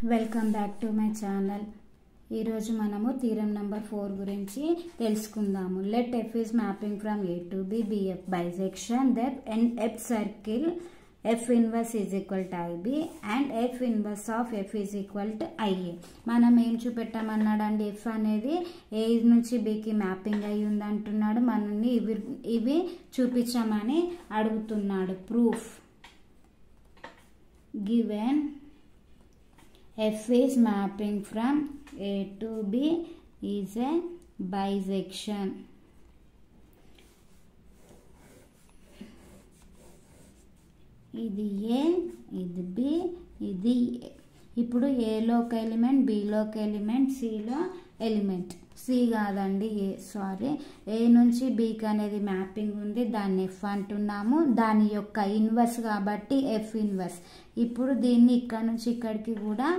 Welcome back to my channel. ఈరోజు మనము theorem number 4 గురించి తెలుసుకుందాము. Let F is mapping from A to B BF bisection that and F circle F inverse is equal to IB and F inverse of F is equal to IA. మనం ఏం చూపెట్టామన్నాడండి, F అనేది A నుంచి బికి mapping అయ్యి ఉంది అంటున్నాడు. మనల్ని ఇవి చూపించమని అడుగుతున్నాడు. Proof given F is mapping from A to B is a bisection. ఇది A, ఇది B, ఇది A. ఇప్పుడు ఏలో ఒక ఎలిమెంట్, బిలో ఒక ఎలిమెంట్, సిలో ఎలిమెంట్. సి కాదండి ఏ నుంచి బికి అనేది మ్యాపింగ్ ఉంది, దాన్ని ఎఫ్ అంటున్నాము. దాని యొక్క ఇన్వర్స్ కాబట్టి ఎఫ్ ఇన్వర్స్. ఇప్పుడు దీన్ని ఇక్కడ నుంచి ఇక్కడికి కూడా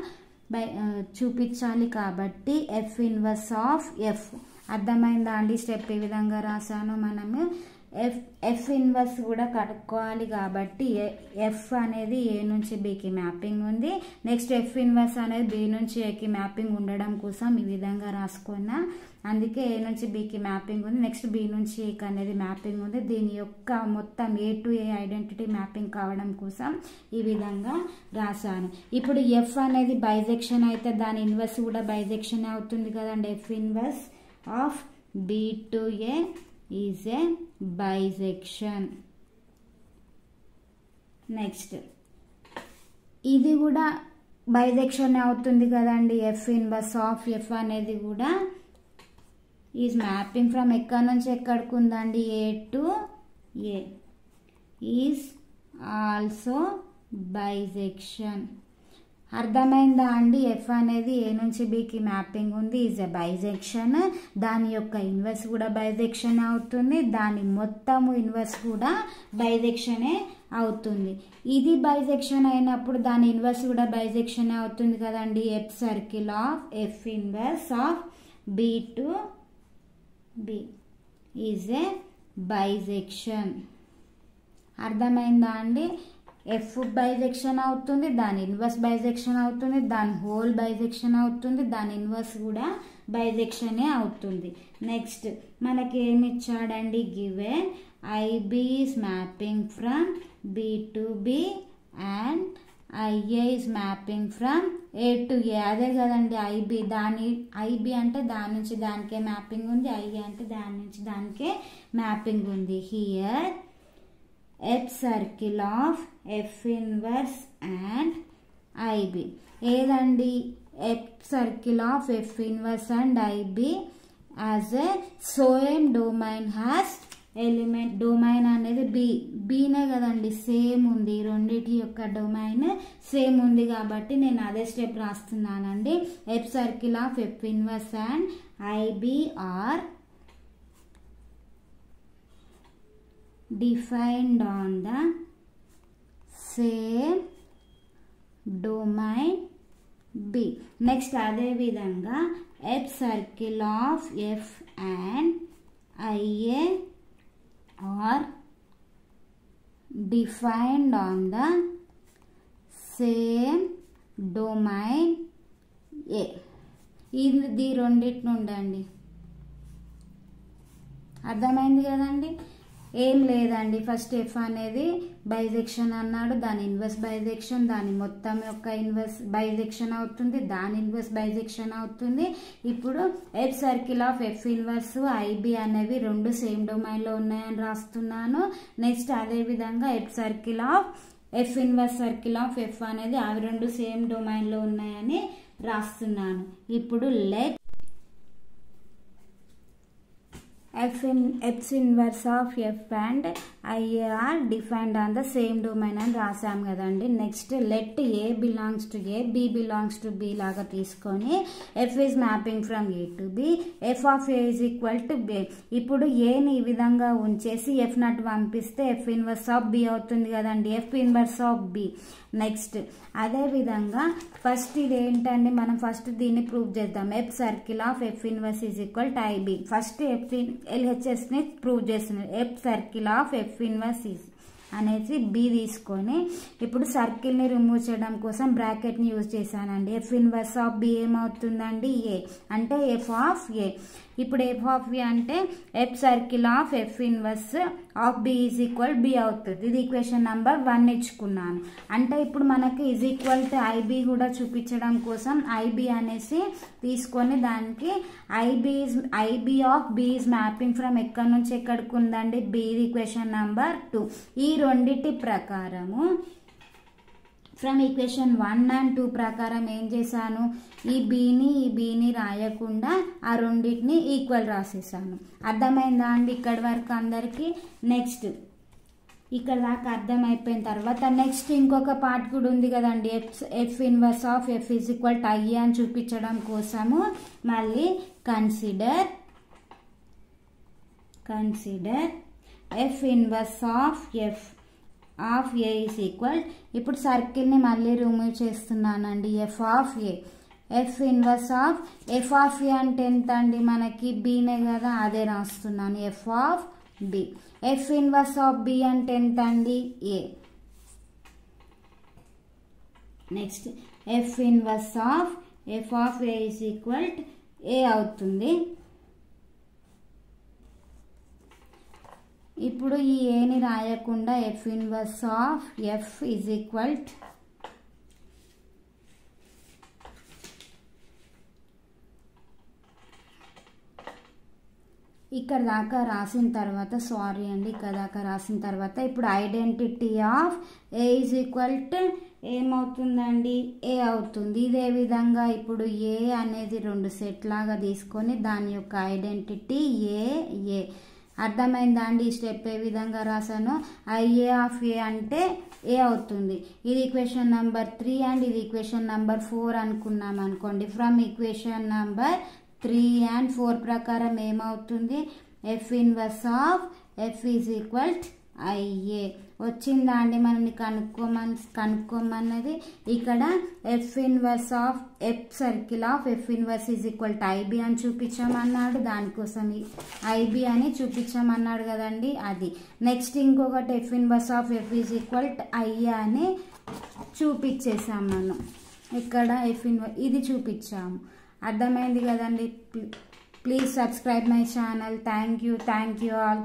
చూపించాలి కాబట్టి ఎఫ్ ఇన్వర్స్ ఆఫ్ ఎఫ్. అర్థమైందా అండి? స్టెప్ ఈ విధంగా రాసాను. మనము ఎఫ్ ఇన్వర్స్ కూడా కనుక్కోవాలి కాబట్టి ఎఫ్ అనేది ఏ నుంచి బికి మ్యాపింగ్ ఉంది. నెక్స్ట్ ఎఫ్ ఇన్వర్స్ అనేది బి నుంచి ఏకి మ్యాపింగ్ ఉండడం కోసం ఈ విధంగా రాసుకున్నా. అందుకే ఏ నుంచి బికి మ్యాపింగ్ ఉంది, నెక్స్ట్ బి నుంచి ఏకి అనేది మ్యాపింగ్ ఉంది. దీని యొక్క మొత్తం ఏ టు ఏ ఐడెంటిటీ మ్యాపింగ్ కావడం కోసం ఈ విధంగా రాశాను. ఇప్పుడు ఎఫ్ అనేది బైజెక్షన్ అయితే దాని ఇన్వర్స్ కూడా బైజెక్షన్ అవుతుంది కదండి. F inverse of B to A is a bisection. Next ఇది కూడా బైజెక్షన్ అవుతుంది కదండి. ఎఫ్ ఇన్వర్స్ ఆఫ్ ఎఫ్ అనేది కూడా ఈజ్ మ్యాపింగ్ ఫ్రమ్ ఎక్కడి నుంచి ఎక్కడికి ఉందండి, A to A. Is also bijection. అర్థమైందా అండి? ఎఫ్ అనేది ఏ నుంచి బికి మ్యాపింగ్ ఉంది, ఈజ్ ఎ బైజెక్షన్. దాని యొక్క ఇన్వర్స్ కూడా బైజెక్షన్ అవుతుంది, దాని మొత్తము ఇన్వర్స్ కూడా బైజెక్షనే అవుతుంది. ఇది బైజెక్షన్ అయినప్పుడు దాని ఇన్వర్స్ కూడా బైజెక్షన్ అవుతుంది కదండి. F circle of F inverse of B to B is a bijection. అర్థమైందా అండి? ఎఫ్ బైజెక్షన్ అవుతుంది, దాని ఇన్వర్స్ బైజెక్షన్ అవుతుంది, దాని హోల్ బైజెక్షన్ అవుతుంది, దాని ఇన్వర్స్ కూడా బైజెక్షనే అవుతుంది. నెక్స్ట్ మనకి ఏమి ఇచ్చాడండి, given IB is mapping from B to B and IA is mapping from A to A. అదే కదండి ఐబి. ఐబి అంటే దాని నుంచి దానికే మ్యాపింగ్ ఉంది, ఐఏ అంటే దాని నుంచి దానికే మ్యాపింగ్ ఉంది. Here F circle of F inverse and IB. ఏదండి F circle of F inverse and IB as a same domain has element. Domain అనేది బీనే కదండి, సేమ్ ఉంది. రెండిటి యొక్క డొమైన్ సేమ్ ఉంది కాబట్టి నేను అదే step రాస్తున్నానండి. F circle of F inverse and IB are defined on the same domain B. Next అదే విధంగా F circle of F and IA are defined on the same domain A. ఇది రెండిటి నుండి అర్థమైంది కదండి. ఏం లేదండి, ఫస్ట్ ఎఫ్ అనేది బైజెక్షన్ అన్నాడు, దాని ఇన్వర్స్ బైజెక్షన్, దాని మొత్తం యొక్క ఇన్వర్స్ బైజెక్షన్ అవుతుంది, దాని ఇన్వర్స్ బైజెక్షన్ అవుతుంది. ఇప్పుడు F circle of F inverse IB అనేవి రెండు సేమ్ డొమైన్లో ఉన్నాయని రాస్తున్నాను. నెక్స్ట్ అదే విధంగా F circle of F inverse circle of F అనేది అవి రెండు సేమ్ డొమైన్లో ఉన్నాయని రాస్తున్నాను. ఇప్పుడు let F inverse of F and IA are defined on the same domain అని రాసాం కదండి. Next let A belongs to A, B belongs to B లాగా తీసుకొని F is mapping from A to B, F of A is equal to B. ఇప్పుడు ఏని ఈ విధంగా ఉంచేసి ఎఫ్ నట్ పంపిస్తే ఎఫ్ ఇన్వర్స్ ఆఫ్ బి అవుతుంది కదండి, F inverse of B. Next అదే విధంగా ఫస్ట్ ఇది ఏంటండి, మనం ఫస్ట్ దీన్ని ప్రూవ్ చేద్దాం. F circle of F inverse is equal to IB. First F LHS ని ప్రూవ్ చేస్తున్నాం. F circle of F inverse is అనేసి బి తీసుకొని ఇప్పుడు సర్కిల్ని రిమూవ్ చేయడం కోసం బ్రాకెట్ని యూజ్ చేశానండి. ఎఫ్ ఇన్వర్స్ ఆఫ్ బి ఏమవుతుందండి? ఏ అంటే ఎఫ్ ఆఫ్ ఏ. ఇప్పుడు ఎఫ్ ఆఫ్ ఏ అంటే F circle of F inverse of B is equal B అవుతుంది. ఇది ఈక్వేషన్ నెంబర్ 1 ఇచ్చుకున్నాను. అంటే ఇప్పుడు మనకి ఈజ్ ఈక్వల్ టు ఐబి కూడా చూపించడం కోసం ఐబి అనేసి తీసుకొని దానికి IB of B is mapping from ఎక్కడి నుంచి ఎక్కడికి ఉందండి? B equation number 2. ఈ రెండిటి ప్రకారము ఫ్రమ్ ఈక్వేషన్ 1 and 2 ప్రకారం ఏం చేశాను? ఈ బీని రాయకుండా ఆ రెండింటిని ఈక్వల్ రాసేసాను. అర్థమైందా అండి ఇక్కడి వరకు అందరికి? నెక్స్ట్ ఇక్కడ దాకా అర్థమైపోయిన తర్వాత నెక్స్ట్ ఇంకొక పార్ట్ కూడా ఉంది కదండి. F inverse of F is equal to I అని చూపించడం కోసము మళ్ళీ consider F inverse of F of A is equal, ఇప్పుడు సర్కిల్ని మళ్ళీ రిమూవ్ చేస్తున్నానండి. F of A, F inverse of F of A అంటే ఎంత అండి? మనకి బీనే కదా, అదే రాస్తున్నాను. F of B. F inverse of B అంటే ఎంత అండి? A. Next F inverse of F of A is equal A అవుతుంది. ఇప్పుడు ఈ ఏని రాయకుండా F inverse of F is equal ఇక్కడ దాకా రాసిన తర్వాత ఇప్పుడు identity of A is equal to ఏమవుతుందండి? ఏ అవుతుంది. ఇదే విధంగా ఇప్పుడు ఏ అనేది 2 సెట్ లాగా తీసుకొని దాని యొక్క ఐడెంటిటీ ఏ. అర్థమైందా అండి? ఈ స్టెప్ ఏ విధంగా రాసాను? ఐఏ ఆఫ్ ఏ అంటే ఏ అవుతుంది. ఇది ఈక్వేషన్ నెంబర్ 3 అండ్ ఇది ఈక్వేషన్ నెంబర్ 4 అనుకున్నాం అనుకోండి. ఫ్రమ్ ఈక్వేషన్ నెంబర్ 3 and 4 ప్రకారం ఏమవుతుంది? F inverse of F is equal IA వచ్చిందా అండి? మనల్ని కనుక్కోమన్నది ఇక్కడ F inverse of F circle of F inverse is equal to IB అని చూపించామన్నాడు. దానికోసం ఐబి అని చూపించామన్నాడు కదండి, అది. నెక్స్ట్ ఇంకొకటి F inverse of F is equal to IA అని చూపించేసాం మనం. ఇక్కడ ఎఫ్ ఇన్వర్స్ ఇది చూపించాము. అర్థమైంది కదండి? Please subscribe my channel. Thank you all.